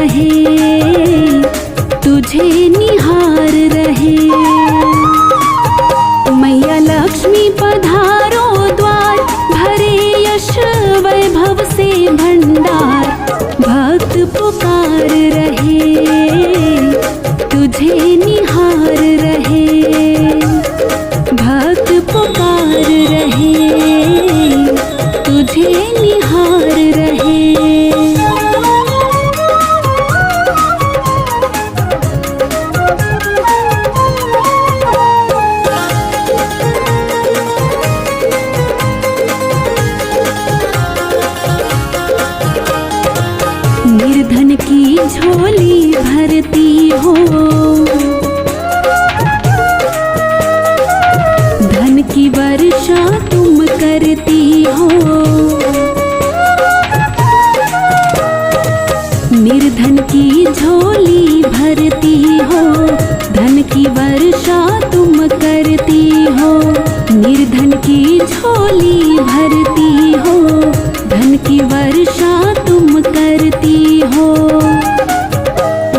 रहे, तुझे निहार रहे। मैया लक्ष्मी पधारो द्वार, भरे यश वैभव से भंडार। भक्त पुकार रहे, तुझे निहार रहे। भक्त पुकार रहे, तुझे निहार रहे। निर्धन की झोली भरती हो, धन की वर्षा तुम करती हो। निर्धन की झोली भरती हो, धन की वर्षा तुम करती हो। निर्धन की झोली भरती हो, धन की वर्षा तुम करती हो।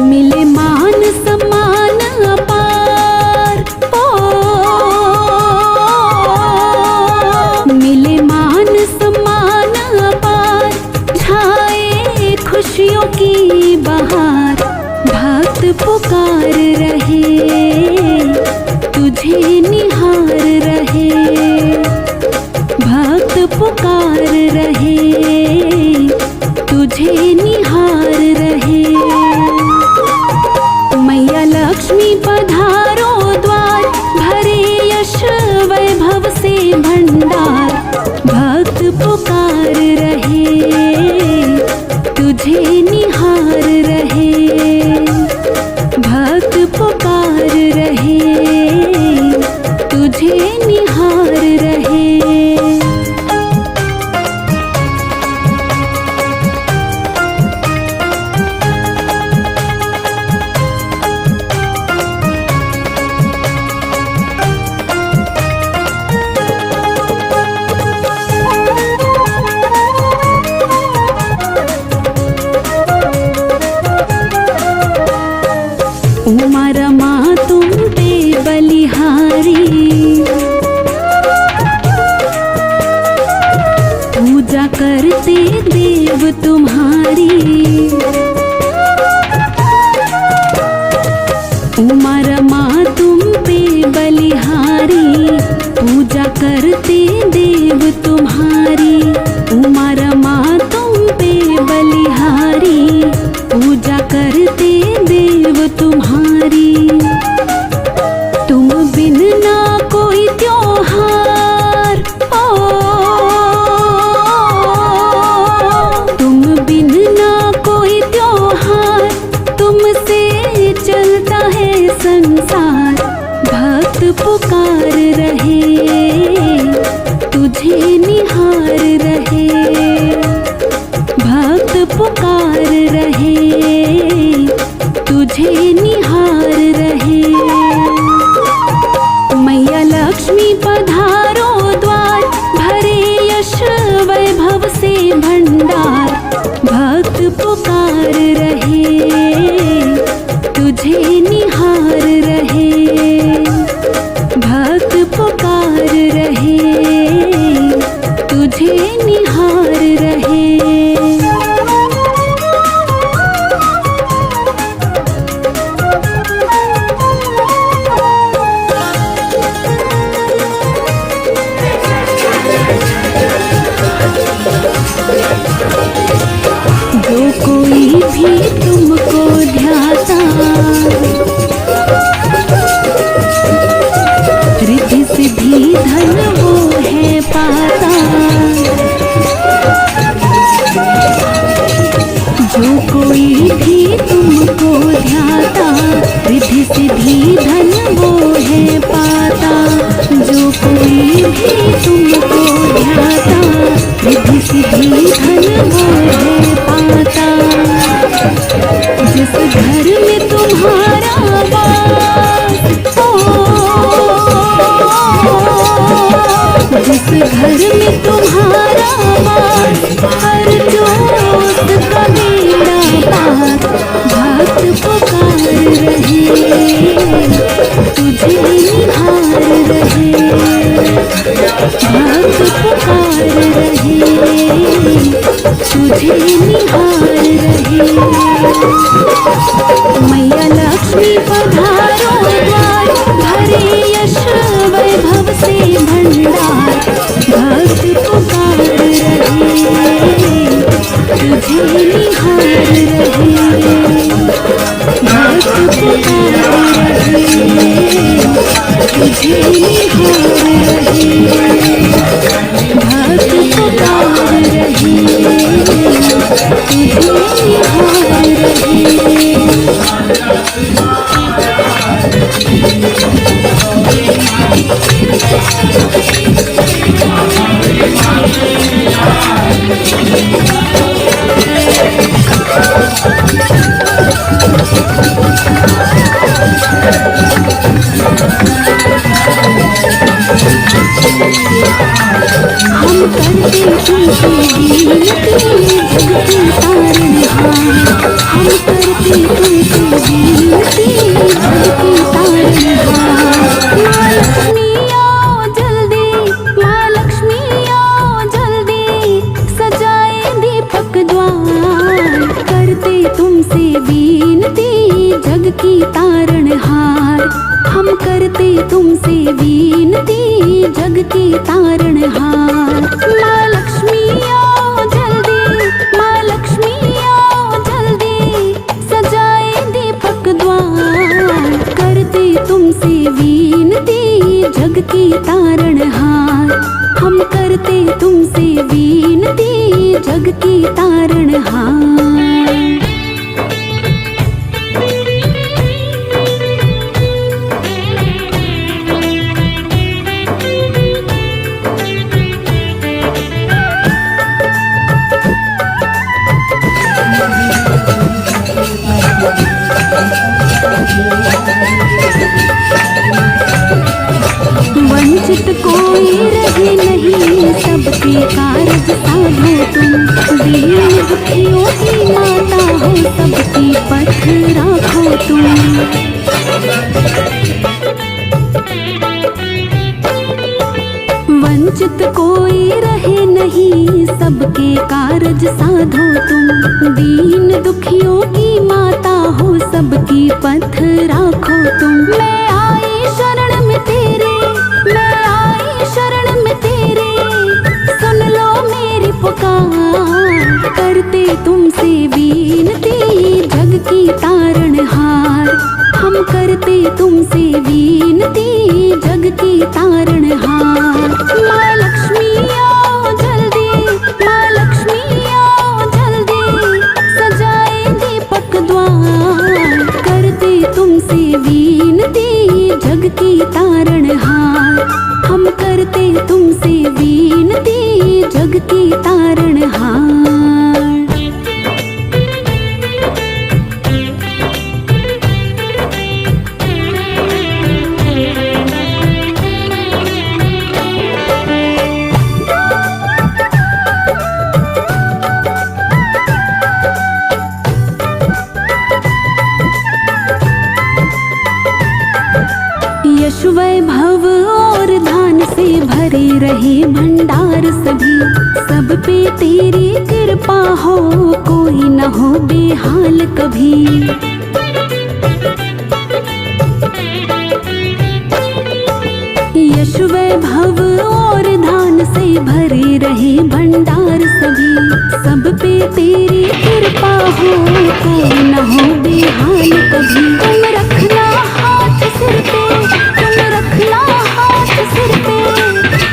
मिले मान सम्मान अपार, मिले मान सम्मान अपार। छाए खुशियों की बहार, भक्त पुकार रहे, तुझे निहार रहे। भक्त पुकार रहे, तुझे निहार रहे। मैया लक्ष्मी पधारो द्वार, भरे यश वैभव से भंडार। भक्त पुकार रहे, तुझे निहार रहे। भक्त पुकार रहे, तुझे निहार रहे। उमा रमा तुम पे बलिहारी, पूजा करते देव तुम्हारी। उमा रमा तुम पे बलिहारी, पूजा करते देव तुम्हारी। उमा रमा तुम पे बलिहारी, पूजा करते देव तुम्हारी। तुम बिन ना कोई त्योहार, तुम बिन ना कोई त्योहार। तुमसे चलता है संसार, भक्त पुकार रहे, तुझे निहार रहे। भक्त पुकार रहे, तुझे निहार रहे। मैया लक्ष्मी पधारो द्वार, भरे यश वैभव से भंडार। भक्त पुकार रहे, तुझे निहार रहे। भक्त पुकार रहे, तुझे निहार रहे। जो कोई भी तुमको ध्याता, रिद्धि सिद्धि धन वो है पाता। जो कोई भी तुमको ध्याता, रिद्धि सिद्धि धन वो है पाता। जो कोई भी तुमको ध्याता, रिद्धि सिद्धि धन वो है पाता। जिस घर में तुम्हारा वास जिस घर में तुम्हारा वास, हर जोत का बेड़ा पास भक्त पुकार रहे, तुझे निहार रहे, भक्त पुकार रहे, तुझे निहार रहे। मैया लक्ष्मी पधारो द्वार, भरे यश वैभव से भंडार, भक्त पुकार रहे, तुझे निहार रहे, भक्त पुकार रहे, तुझे निहार रहे, भक्त पुकार रहे, तुझे निहार रहे। हम करते तुमसे विनती जगती तारनहार, हम करते तुमसे विनती जगती तारनहार। माँ लक्ष्मी आओ जल्दी, माँ लक्ष्मी आओ जल्दी, सजाए दीपक द्वार, करते तुमसे विनती जग की तारनहार, हम करते तुमसे विनती जग की तारनहार। माँ लक्ष्मी आओ जल्दी, माँ लक्ष्मी आओ जल्दी, सजाए दीपक द्वार, करते तुमसे विनती जग की तारनहार, हम करते तुमसे विनती जग की तारनहार। वंचित कोई रहे नहीं, सबके कारज साधो तुम, दीन दुखियों की माता हो, सबकी पथ राखो तुम। वंचित कोई रहे नहीं, सबके कारज साधो तुम, दीन दुखियों की माता हो, सबकी पथ राखो तुम। मैं आई शरण में तेरे, मैं आई शरण में तेरे, सुन लो मेरी पुकार, करते तुमसे विनती जग की तारनहार, हम करते तुमसे विनती जग की तारनहार। माँ लक्ष्मी आओ जल्दी, माँ लक्ष्मी आओ जल्दी, सजाए दीपक द्वार, करते तुमसे विनती जग की तारनहार, हम करते तुमसे विनती जग की तारनहार। यश वैभव और धान से भरे रहे भंडार सभी, सब पे तेरी कृपा हो, कोई न हो बेहाल कभी। यश वैभव और धान से भरे रहे भंडार सभी, सब पे तेरी कृपा हो, कोई न हो बेहाल कभी। तुम रखना हाथ सिर पे, तुम रखना हाथ सिर पे,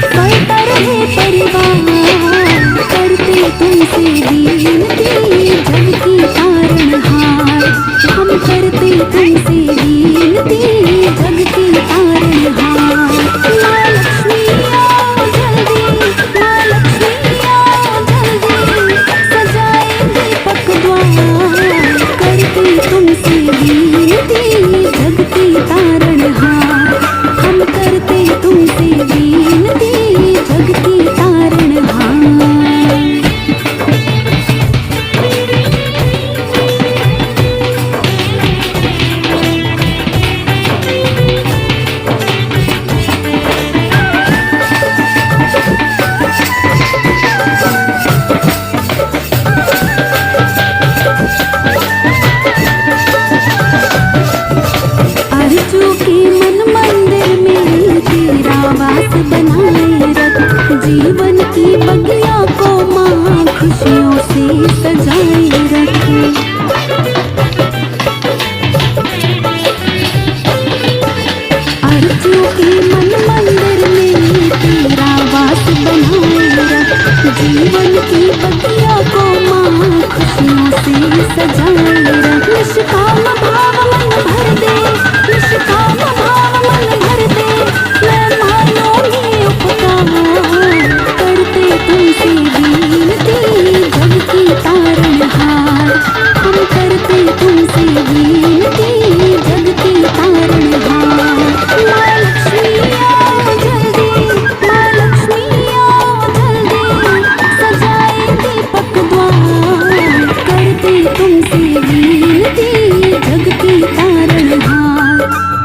करता रहे परिवार, करते तुमसे विनती जग की तारनहार, हम करते तुमसे विनती जग की तारनहार। माँ लक्ष्मी आओ जल्दी, माँ लक्ष्मी आओ जल्दी, सजाए दीपक द्वार, करते तुमसे विनती जग की तारनहार। खुशियों के मन मंदिर में तेरा वास बनाए रख। जीवन की बगिया को माँ खुशियों से सजाए रख। निष्काम भाव मन भर दे, निष्काम भाव मन भर दे, मैं मानूंगी उपकार। करते तुमसे विनती जग की तारनहार, हम करते तुमसे विनती जग की तारनहार। माँ लक्ष्मी आओ जल्दी, माँ लक्ष्मी आओ जल्दी, सजाए दीपक द्वार। करते तुमसे विनती जग की तारनहार,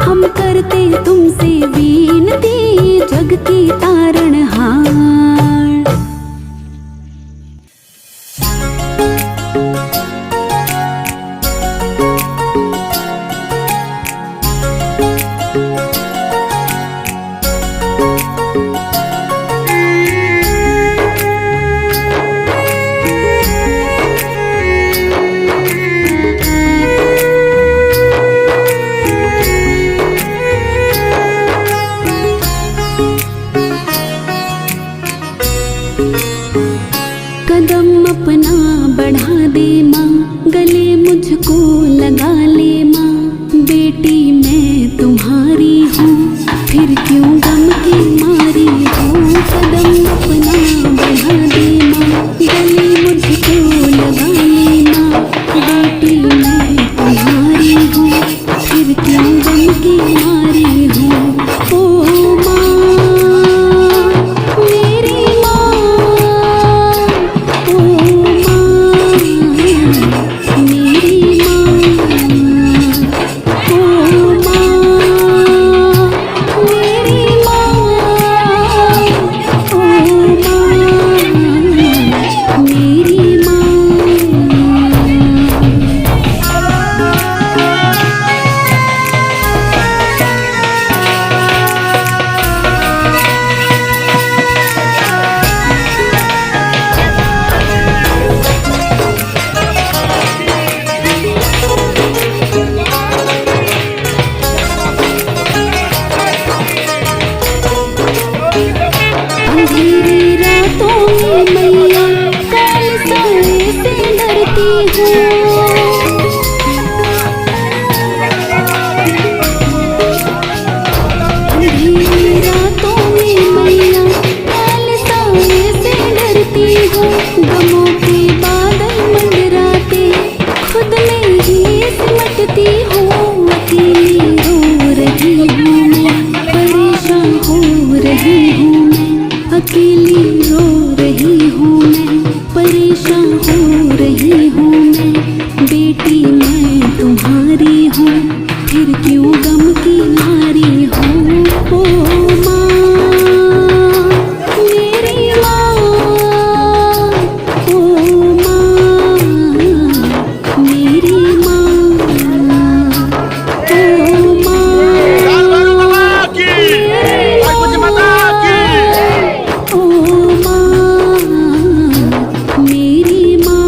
हम करते तुमसे विनती जग की तारनहार। कदम अपना बढ़ा दे माँ, गले मुझको लगा ले माँ। बेटी मैं तुम्हारी हूँ, फिर क्यों गम की मारी हूँ। कदम अपना बढ़ा दे माँ, गले मुझको लगा ले माँ। बेटी मैं तुम्हारी हूँ, फिर क्यों गम की मारी हूँ। ओ माँ मेरी माँ, ओ माँ मेरी माँ, ओ माँ मेरी माँ, ओ माँ मेरी माँ। अंधेरी रातों में मैया काल साए से डरती हूँ। अंधेरी रातों में मैया काल साए से डरती हूँ। गमों के बादल मंडराते खुद में ही सिमटती हूँ। अकेली रो रही हूँ मैं, परेशान हो रही हूँ मैं। अकेली रो रही हूँ मैं, परेशान हो रही हूँ मैं। बेटी मैं तुम्हारी हूँ, फिर क्यों गम की मारी हूँ। ओ माँ मेरी माँ, ओ माँ मेरी माँ, ओ माँ मेरी माँ।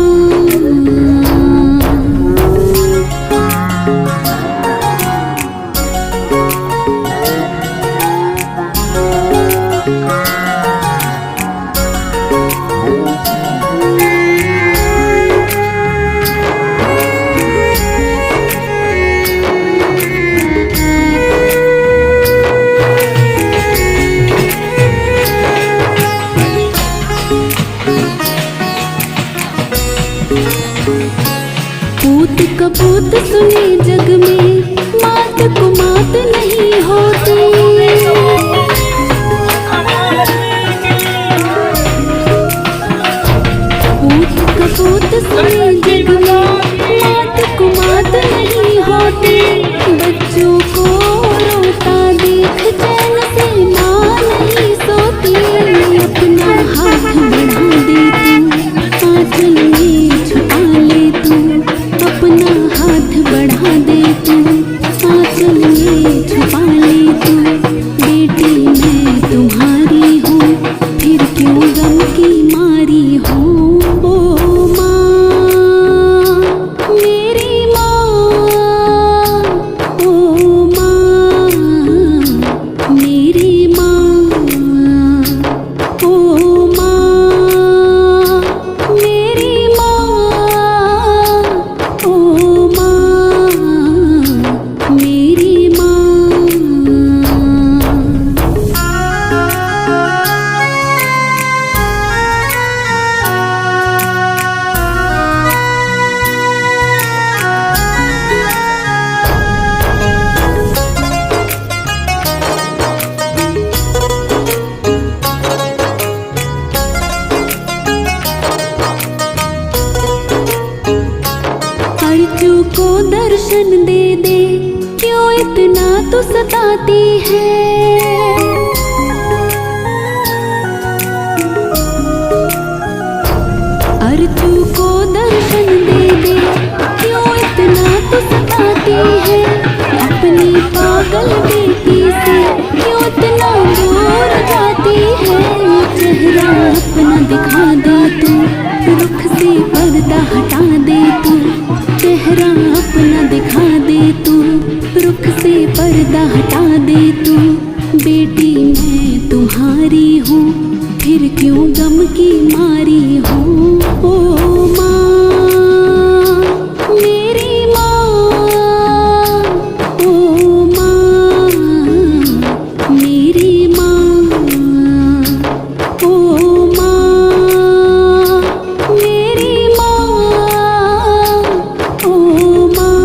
पूत कपूत सुने जग में, मात को मात नहीं होती। पूत कपूत सुने जग में, मात को मात नहीं होती। बच्चों को रोता देख चैन से माँ नहीं सोती। अपना हाथ बढ़ा दे तू, आंचल में छुपा ले तू। अपना हाथ बढ़ा दे तू, आंचल में छुपा ले तू। बेटी मैं तुम्हारी हूँ, फिर क्यों गम की मारी हूँ। ओ माँ मेरी माँ, ओ माँ दर्शन दे दे, क्यों इतना तू सताती है। अर्जू को दर्शन दे दे, क्यों इतना तू सताती है। अपनी पागल बेटी से क्यों इतना दूर जाती है। चेहरा अपना दिखा दे तू, रुख से पर्दा हटा दे तू। चेहरा अपना दिखा दे तू, रुख से पर्दा हटा दे तू। बेटी मैं तुम्हारी हूँ, फिर क्यों गम की मारी हूँ। ओ माँ मेरी माँ, ओ माँ मेरी माँ, ओ माँ मेरी माँ, ओ माँ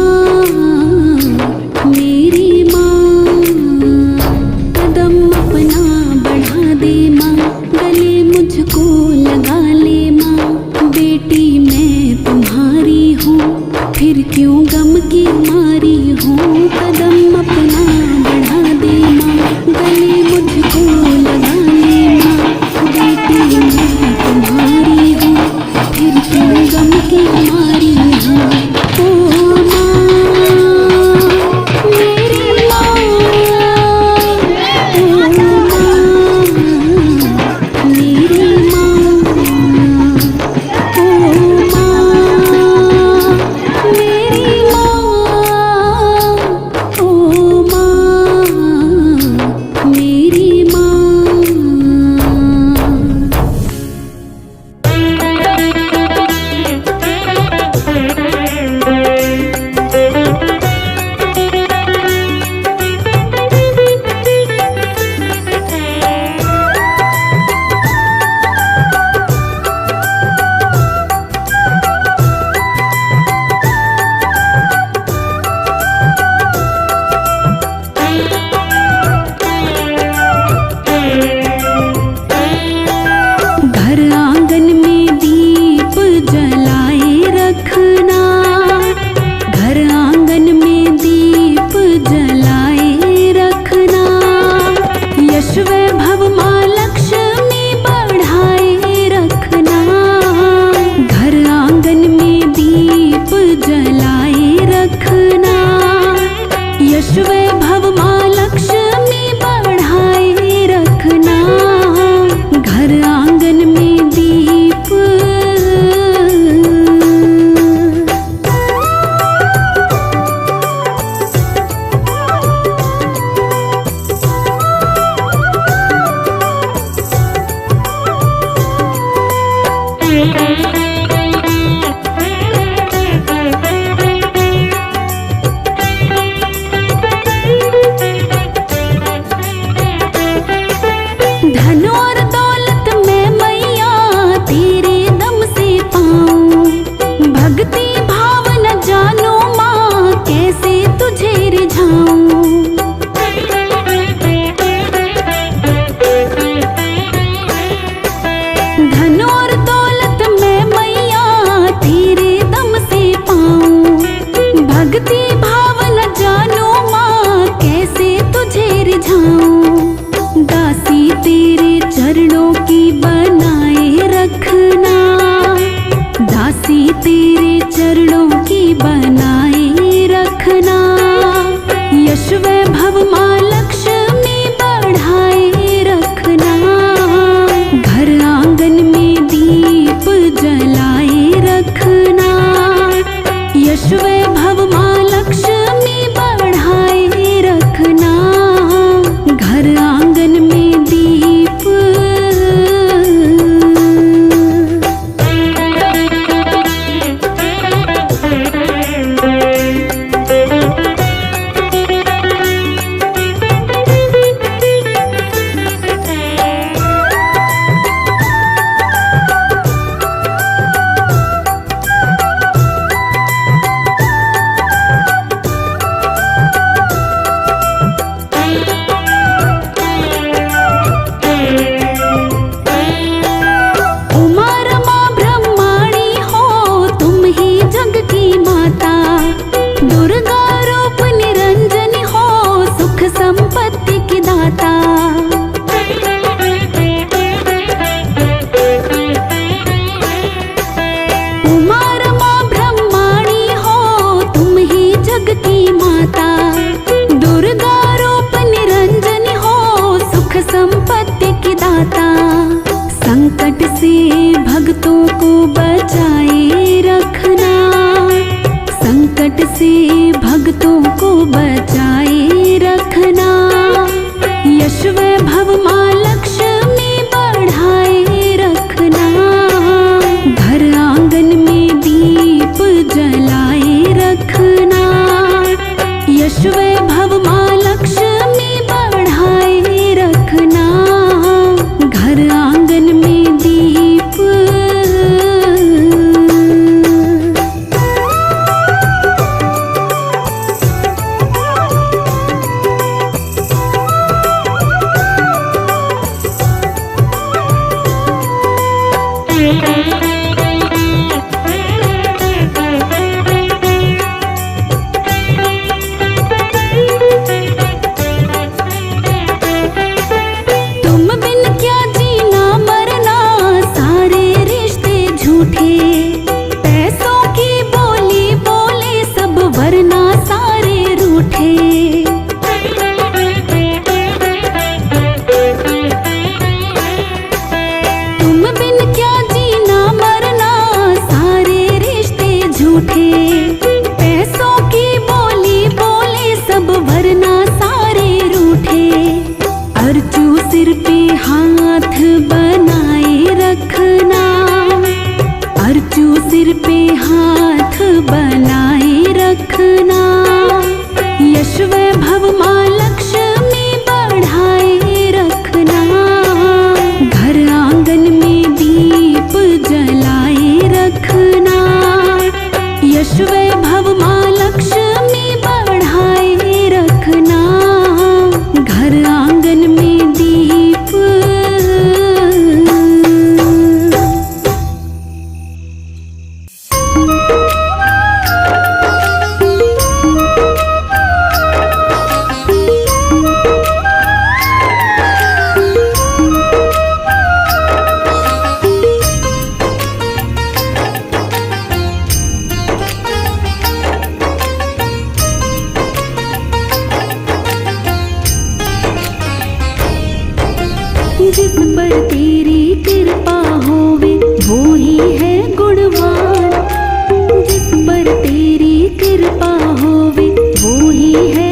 मेरी माँ। कदम अपना बढ़ा दे माँ, गले मुझको लगा ले माँ। बेटी मैं तुम्हारी हूँ, फिर क्यों गम की मारी हूँ। कदम अपना बढ़ा दे माँ, गले मुझको लगा ले माँ। बेटी मैं तुम्हारी हूँ, फिर क्यों गम की मारी हूँ। ओ माँ मेरी माँ, ओ माँ मेरी माँ, ओ माँ मेरी माँ, ओ माँ मेरी माँ। घर आंगन में दीप जलाए रखना, घर आंगन में दीप जलाए रखना। यश वैभव माँ लक्ष्मी बढ़ाए रखना। घर आंगन में दीप जलाए रखना। यश वैभव माँ लक्ष्मी बढ़ाए रखना। घर आंगन में दीप संकट से भक्तों को बचाए रखना, संकट से भक्तों को बचाए रखना। यश वैभव मां लक्ष्मी बढ़ाए रखना, घर आंगन में दीप जलाए रखना। यश वैभव मां लक्ष्मी बढ़ाए रखना, घर आंगन में दीप। तुम बिन क्या जीना मरना, सारे रिश्ते झूठे। पैसों की बोली बोले सब, वरना सारे रूठे। तुम बिन क्या जीना मरना, सारे रिश्ते झूठे। पैसों की बोली बोले सब, वरना सारे रूठे। अर्जू सिर पे हाथ बनाए रखना, अर्जू सिर पे हाथ बनाए रखना। यश वैभव मां लक्ष्मी बढ़ाए रखना, घर आंगन में दीप जलाए रखना। यश वैभव मां लक्ष्मी बढ़ाए रखना, घर आंगन में दीप। जिस पर तेरी कृपा होवे वो ही है गुणवान, जिस पर तेरी कृपा होवे वो ही है